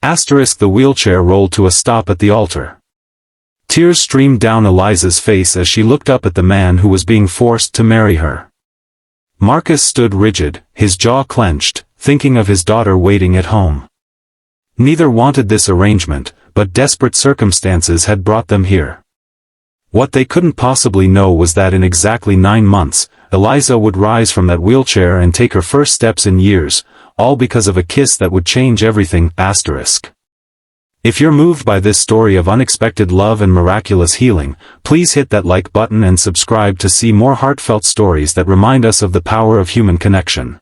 The wheelchair rolled to a stop at the altar. Tears streamed down Eliza's face as she looked up at the man who was being forced to marry her. Marcus stood rigid, his jaw clenched, thinking of his daughter waiting at home. Neither wanted this arrangement, but desperate circumstances had brought them here. What they couldn't possibly know was that in exactly 9 months, Eliza would rise from that wheelchair and take her first steps in years, all because of a kiss that would change everything. If you're moved by this story of unexpected love and miraculous healing, please hit that like button and subscribe to see more heartfelt stories that remind us of the power of human connection.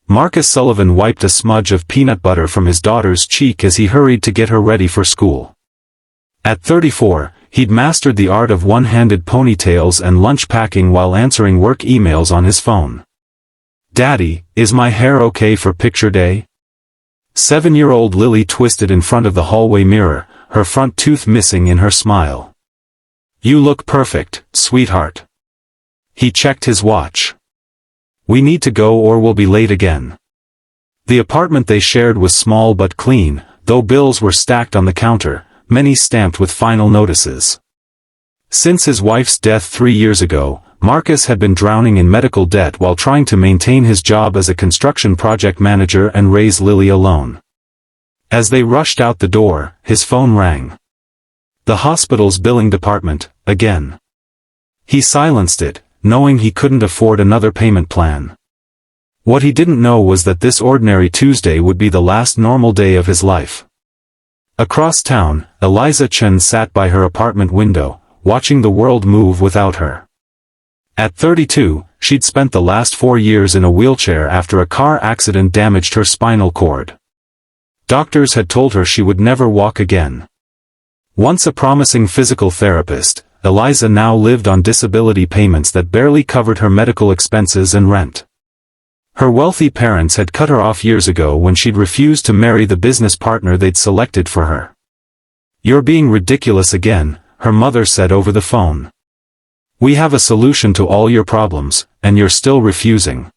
Marcus Sullivan wiped a smudge of peanut butter from his daughter's cheek as he hurried to get her ready for school. At 34, he'd mastered the art of one-handed ponytails and lunch packing while answering work emails on his phone. "Daddy, is my hair okay for picture day?" 7-year-old Lily twisted in front of the hallway mirror, her front tooth missing in her smile. "You look perfect, sweetheart." He checked his watch. "We need to go or we'll be late again." The apartment they shared was small but clean, though bills were stacked on the counter, many stamped with final notices. Since his wife's death 3 years ago, Marcus had been drowning in medical debt while trying to maintain his job as a construction project manager and raise Lily alone. As they rushed out the door, his phone rang. The hospital's billing department, again. He silenced it, knowing he couldn't afford another payment plan. What he didn't know was that this ordinary Tuesday would be the last normal day of his life. Across town, Eliza Chen sat by her apartment window, watching the world move without her. At 32, she'd spent the last 4 years in a wheelchair after a car accident damaged her spinal cord. Doctors had told her she would never walk again. Once a promising physical therapist, Eliza now lived on disability payments that barely covered her medical expenses and rent. Her wealthy parents had cut her off years ago when she'd refused to marry the business partner they'd selected for her. "You're being ridiculous again," her mother said over the phone. "We have a solution to all your problems, and you're still refusing."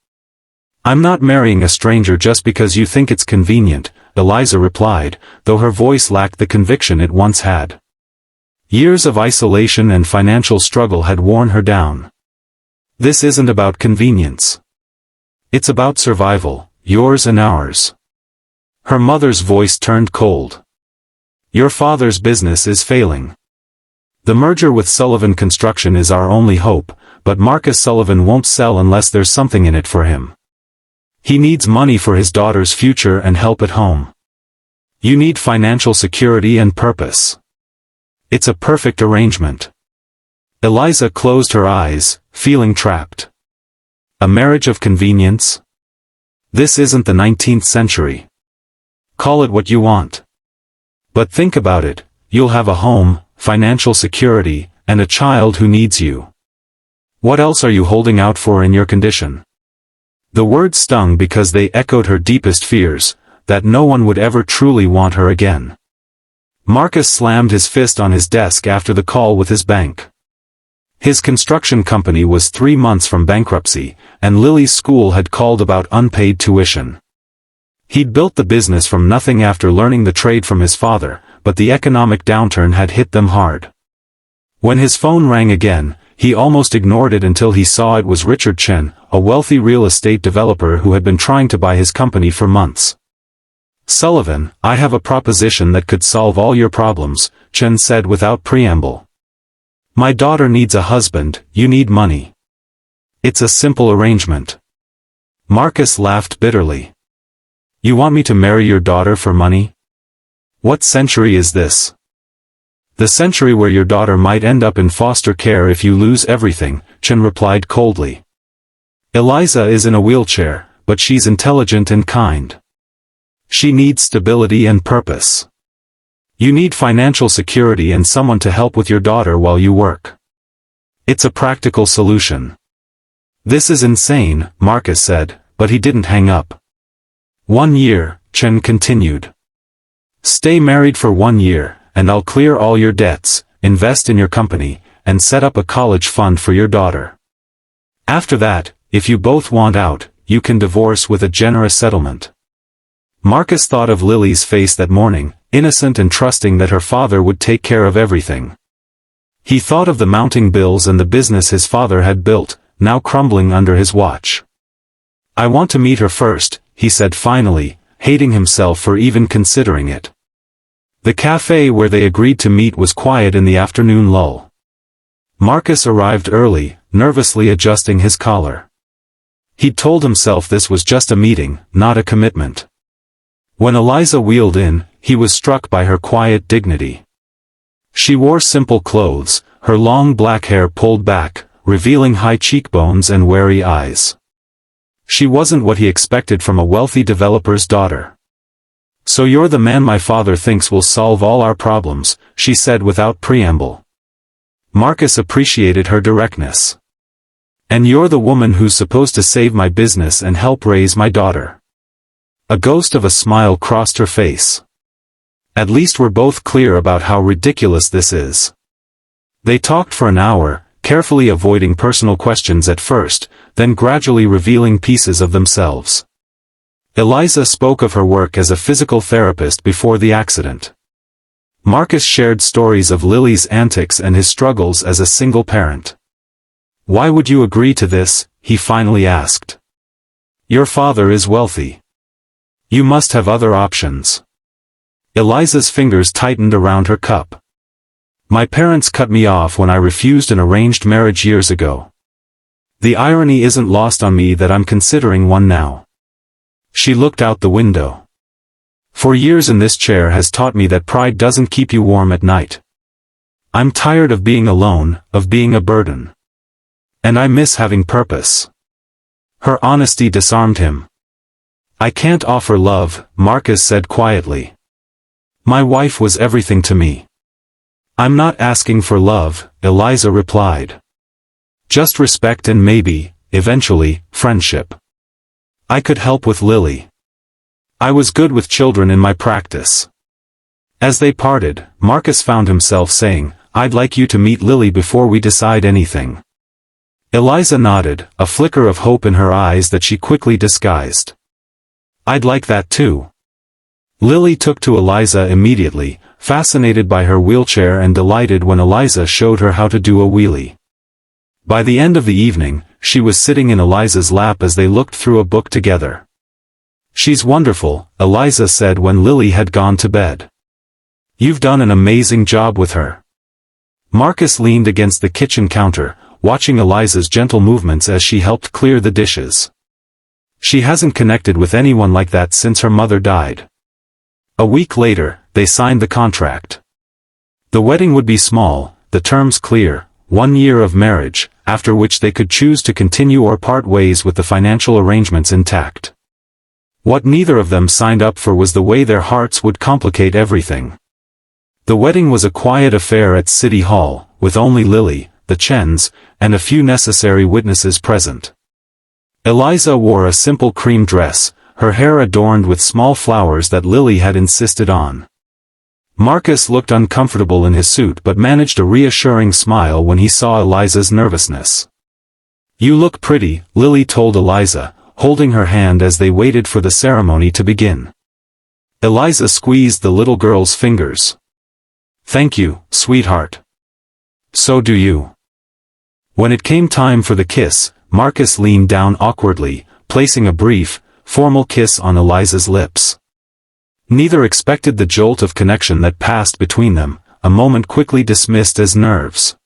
"I'm not marrying a stranger just because you think it's convenient," Eliza replied, though her voice lacked the conviction it once had. Years of isolation and financial struggle had worn her down. "This isn't about convenience. It's about survival, yours and ours." Her mother's voice turned cold. "Your father's business is failing. The merger with Sullivan Construction is our only hope, but Marcus Sullivan won't sell unless there's something in it for him. He needs money for his daughter's future and help at home. You need financial security and purpose. It's a perfect arrangement." Eliza closed her eyes, feeling trapped. A marriage of convenience? This isn't the 19th century. Call it what you want. But think about it, you'll have a home, financial security, and a child who needs you. What else are you holding out for in your condition? The words stung because they echoed her deepest fears, that no one would ever truly want her again. Marcus slammed his fist on his desk after the call with his bank. His construction company was 3 months from bankruptcy, and Lily's school had called about unpaid tuition. He'd built the business from nothing after learning the trade from his father, but the economic downturn had hit them hard. When his phone rang again, he almost ignored it until he saw it was Richard Chen, a wealthy real estate developer who had been trying to buy his company for months. "Sullivan, I have a proposition that could solve all your problems," Chen said without preamble. "My daughter needs a husband, you need money. It's a simple arrangement." Marcus laughed bitterly. "You want me to marry your daughter for money? What century is this?" "The century where your daughter might end up in foster care if you lose everything," Chen replied coldly. "Eliza is in a wheelchair, but she's intelligent and kind. She needs stability and purpose. You need financial security and someone to help with your daughter while you work. It's a practical solution." "This is insane," Marcus said, but he didn't hang up. 1 year, Chen continued. "Stay married for 1 year, and I'll clear all your debts, invest in your company, and set up a college fund for your daughter. After that, if you both want out, you can divorce with a generous settlement." Marcus thought of Lily's face that morning, innocent and trusting that her father would take care of everything. He thought of the mounting bills and the business his father had built, now crumbling under his watch. "I want to meet her first," he said finally, hating himself for even considering it. The cafe where they agreed to meet was quiet in the afternoon lull. Marcus arrived early, nervously adjusting his collar. He'd told himself this was just a meeting, not a commitment. When Eliza wheeled in, he was struck by her quiet dignity. She wore simple clothes, her long black hair pulled back, revealing high cheekbones and wary eyes. She wasn't what he expected from a wealthy developer's daughter. "So you're the man my father thinks will solve all our problems," she said without preamble. Marcus appreciated her directness. "And you're the woman who's supposed to save my business and help raise my daughter." A ghost of a smile crossed her face. "At least we're both clear about how ridiculous this is." They talked for an hour, carefully avoiding personal questions at first, then gradually revealing pieces of themselves. Eliza spoke of her work as a physical therapist before the accident. Marcus shared stories of Lily's antics and his struggles as a single parent. "Why would you agree to this?" he finally asked. "Your father is wealthy. You must have other options." Eliza's fingers tightened around her cup. "My parents cut me off when I refused an arranged marriage years ago. The irony isn't lost on me that I'm considering one now." She looked out the window. "For years in this chair has taught me that pride doesn't keep you warm at night. I'm tired of being alone, of being a burden. And I miss having purpose." Her honesty disarmed him. "I can't offer love," Marcus said quietly. "My wife was everything to me." "I'm not asking for love," Eliza replied. "Just respect and maybe, eventually, friendship. I could help with Lily. I was good with children in my practice." As they parted, Marcus found himself saying, "I'd like you to meet Lily before we decide anything." Eliza nodded, a flicker of hope in her eyes that she quickly disguised. "I'd like that too." Lily took to Eliza immediately, fascinated by her wheelchair and delighted when Eliza showed her how to do a wheelie. By the end of the evening, she was sitting in Eliza's lap as they looked through a book together. "She's wonderful," Eliza said when Lily had gone to bed. "You've done an amazing job with her." Marcus leaned against the kitchen counter, watching Eliza's gentle movements as she helped clear the dishes. "She hasn't connected with anyone like that since her mother died." A week later, they signed the contract. The wedding would be small, the terms clear, 1 year of marriage, after which they could choose to continue or part ways with the financial arrangements intact. What neither of them signed up for was the way their hearts would complicate everything. The wedding was a quiet affair at City Hall, with only Lily, the Chens, and a few necessary witnesses present. Eliza wore a simple cream dress, her hair adorned with small flowers that Lily had insisted on. Marcus looked uncomfortable in his suit but managed a reassuring smile when he saw Eliza's nervousness. "You look pretty," Lily told Eliza, holding her hand as they waited for the ceremony to begin. Eliza squeezed the little girl's fingers. "Thank you, sweetheart. So do you." When it came time for the kiss, Marcus leaned down awkwardly, placing a brief, formal kiss on Eliza's lips. Neither expected the jolt of connection that passed between them, a moment quickly dismissed as nerves.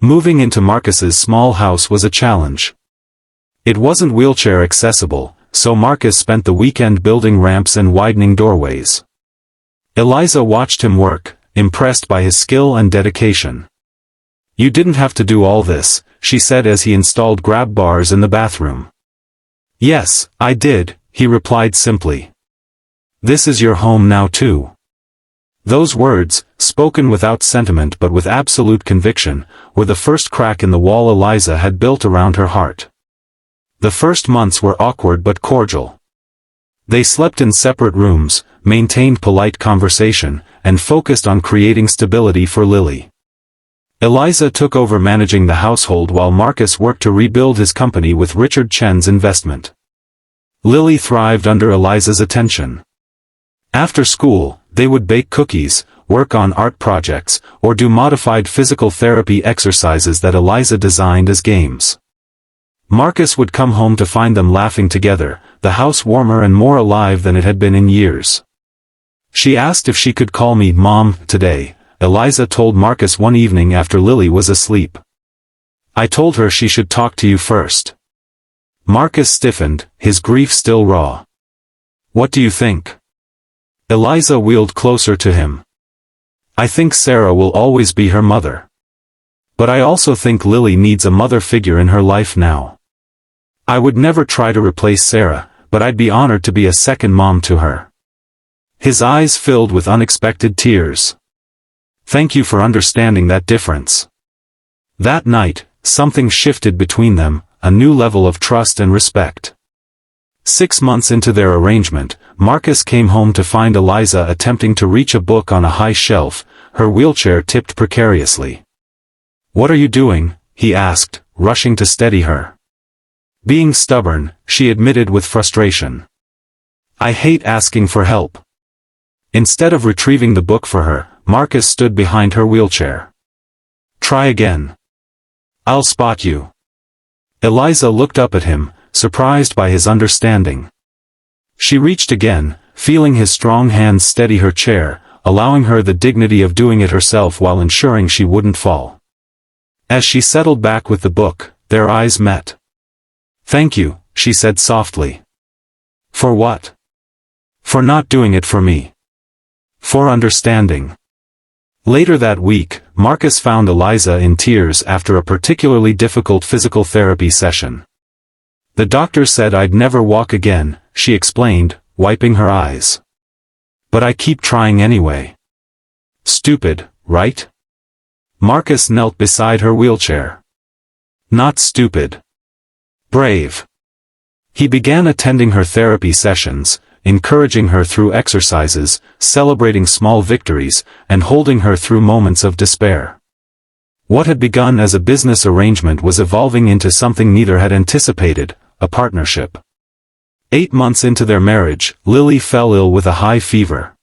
Moving into Marcus's small house was a challenge. It wasn't wheelchair accessible, so Marcus spent the weekend building ramps and widening doorways. Eliza watched him work, impressed by his skill and dedication. "You didn't have to do all this," she said as he installed grab bars in the bathroom. "Yes, I did," he replied simply. "This is your home now too." Those words, spoken without sentiment but with absolute conviction, were the first crack in the wall Eliza had built around her heart. The first months were awkward but cordial. They slept in separate rooms, maintained polite conversation, and focused on creating stability for Lily. Eliza took over managing the household while Marcus worked to rebuild his company with Richard Chen's investment. Lily thrived under Eliza's attention. After school, they would bake cookies, work on art projects, or do modified physical therapy exercises that Eliza designed as games. Marcus would come home to find them laughing together, the house warmer and more alive than it had been in years. "She asked if she could call me Mom today," Eliza told Marcus one evening after Lily was asleep. "I told her she should talk to you first." Marcus stiffened, his grief still raw. "What do you think?" Eliza wheeled closer to him. "I think Sarah will always be her mother. But I also think Lily needs a mother figure in her life now. I would never try to replace Sarah, but I'd be honored to be a second mom to her." His eyes filled with unexpected tears. "Thank you for understanding that difference." That night, something shifted between them, a new level of trust and respect. 6 months into their arrangement, Marcus came home to find Eliza attempting to reach a book on a high shelf, her wheelchair tipped precariously. "What are you doing?" he asked, rushing to steady her. Being stubborn, she admitted with frustration. "I hate asking for help." Instead of retrieving the book for her, Marcus stood behind her wheelchair. "Try again. I'll spot you." Eliza looked up at him, surprised by his understanding. She reached again, feeling his strong hands steady her chair, allowing her the dignity of doing it herself while ensuring she wouldn't fall. As she settled back with the book, their eyes met. "Thank you," she said softly. "For what?" "For not doing it for me. For understanding." Later that week, Marcus found Eliza in tears after a particularly difficult physical therapy session. "The doctor said I'd never walk again," she explained, wiping her eyes. "But I keep trying anyway." "Stupid, right?" Marcus knelt beside her wheelchair. "Not stupid. Brave." He began attending her therapy sessions, encouraging her through exercises, celebrating small victories, and holding her through moments of despair. What had begun as a business arrangement was evolving into something neither had anticipated, a partnership. 8 months into their marriage, Lily fell ill with a high fever.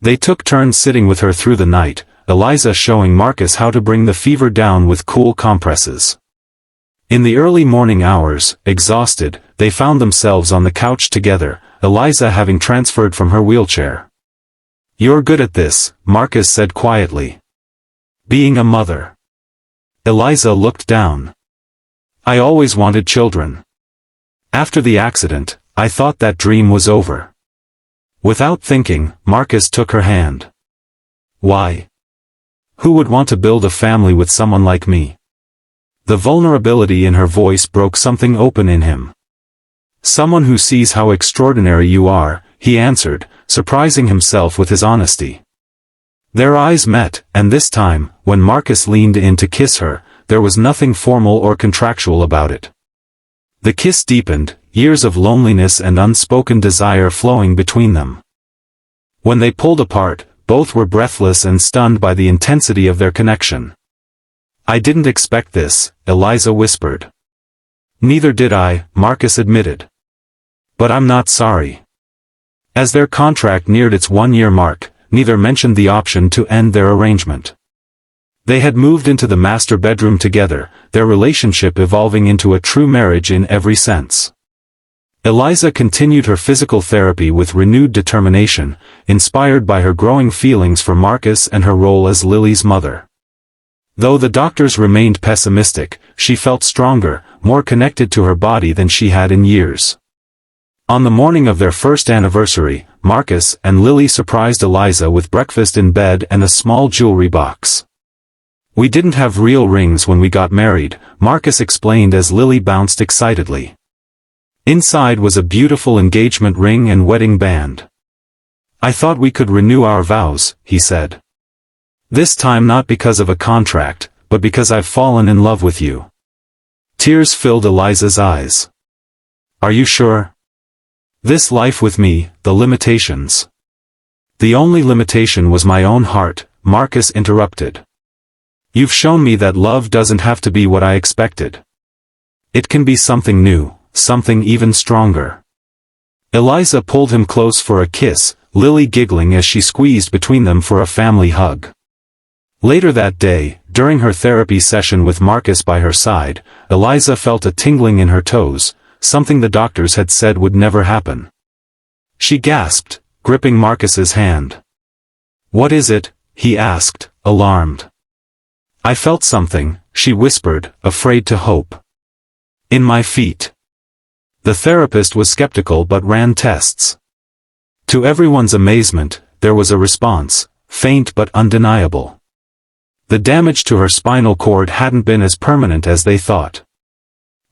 They took turns sitting with her through the night, Eliza showing Marcus how to bring the fever down with cool compresses. In the early morning hours, exhausted, they found themselves on the couch together, Eliza having transferred from her wheelchair. "You're good at this," Marcus said quietly. "Being a mother." Eliza looked down. "I always wanted children. After the accident, I thought that dream was over." Without thinking, Marcus took her hand. "Why? Who would want to build a family with someone like me?" The vulnerability in her voice broke something open in him. "Someone who sees how extraordinary you are," he answered, surprising himself with his honesty. Their eyes met, and this time, when Marcus leaned in to kiss her, there was nothing formal or contractual about it. The kiss deepened, years of loneliness and unspoken desire flowing between them. When they pulled apart, both were breathless and stunned by the intensity of their connection. "I didn't expect this," Eliza whispered. "Neither did I," Marcus admitted. "But I'm not sorry." As their contract neared its 1-year mark, neither mentioned the option to end their arrangement. They had moved into the master bedroom together, their relationship evolving into a true marriage in every sense. Eliza continued her physical therapy with renewed determination, inspired by her growing feelings for Marcus and her role as Lily's mother. Though the doctors remained pessimistic, she felt stronger, more connected to her body than she had in years. On the morning of their first anniversary, Marcus and Lily surprised Eliza with breakfast in bed and a small jewelry box. "We didn't have real rings when we got married," Marcus explained as Lily bounced excitedly. Inside was a beautiful engagement ring and wedding band. "I thought we could renew our vows," he said. "This time not because of a contract, but because I've fallen in love with you." Tears filled Eliza's eyes. "Are you sure? This life with me, the limitations." "The only limitation was my own heart," Marcus interrupted. "You've shown me that love doesn't have to be what I expected. It can be something new, something even stronger." Eliza pulled him close for a kiss, Lily giggling as she squeezed between them for a family hug. Later that day, during her therapy session with Marcus by her side, Eliza felt a tingling in her toes, something the doctors had said would never happen. She gasped, gripping Marcus's hand. "What is it?" he asked, alarmed. "I felt something," she whispered, afraid to hope. "In my feet." The therapist was skeptical but ran tests. To everyone's amazement, there was a response, faint but undeniable. The damage to her spinal cord hadn't been as permanent as they thought.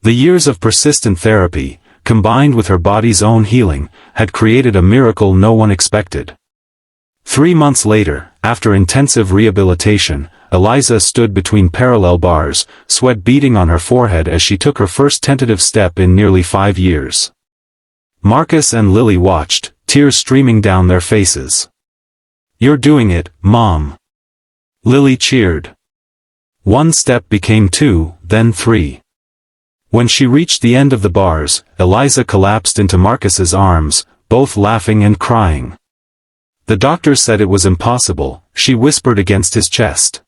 The years of persistent therapy, combined with her body's own healing, had created a miracle no one expected. 3 months later, after intensive rehabilitation, Eliza stood between parallel bars, sweat beading on her forehead as she took her first tentative step in nearly 5 years. Marcus and Lily watched, tears streaming down their faces. "You're doing it, Mom!" Lily cheered. 1 step became 2, then 3. When she reached the end of the bars, Eliza collapsed into Marcus's arms, both laughing and crying. "The doctor said it was impossible," she whispered against his chest.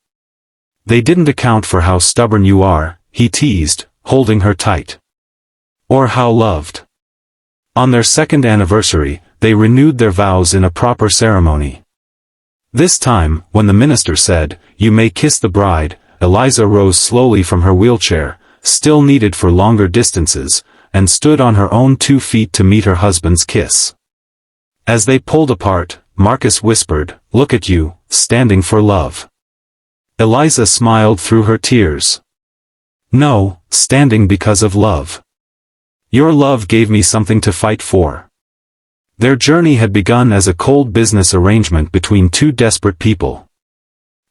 "They didn't account for how stubborn you are," he teased, holding her tight. "Or how loved." On their 2nd anniversary, they renewed their vows in a proper ceremony. This time, when the minister said, "You may kiss the bride," Eliza rose slowly from her wheelchair, still needed for longer distances, and stood on her own 2 feet to meet her husband's kiss. As they pulled apart, Marcus whispered, "Look at you, standing for love." Eliza smiled through her tears. "No, standing because of love. Your love gave me something to fight for." Their journey had begun as a cold business arrangement between 2 desperate people.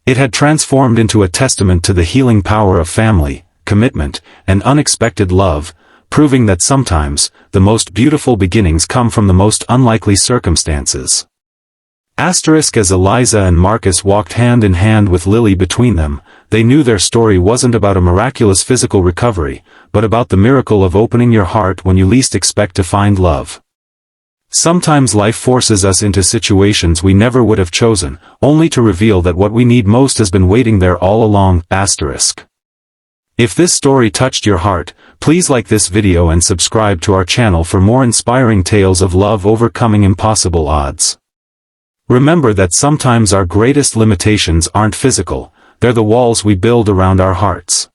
It had transformed into a testament to the healing power of family, commitment, and unexpected love, proving that sometimes, the most beautiful beginnings come from the most unlikely circumstances. As Eliza and Marcus walked hand in hand with Lily between them, they knew their story wasn't about a miraculous physical recovery, but about the miracle of opening your heart when you least expect to find love. Sometimes life forces us into situations we never would have chosen, only to reveal that what we need most has been waiting there all along. If this story touched your heart, please like this video and subscribe to our channel for more inspiring tales of love overcoming impossible odds. Remember that sometimes our greatest limitations aren't physical, they're the walls we build around our hearts.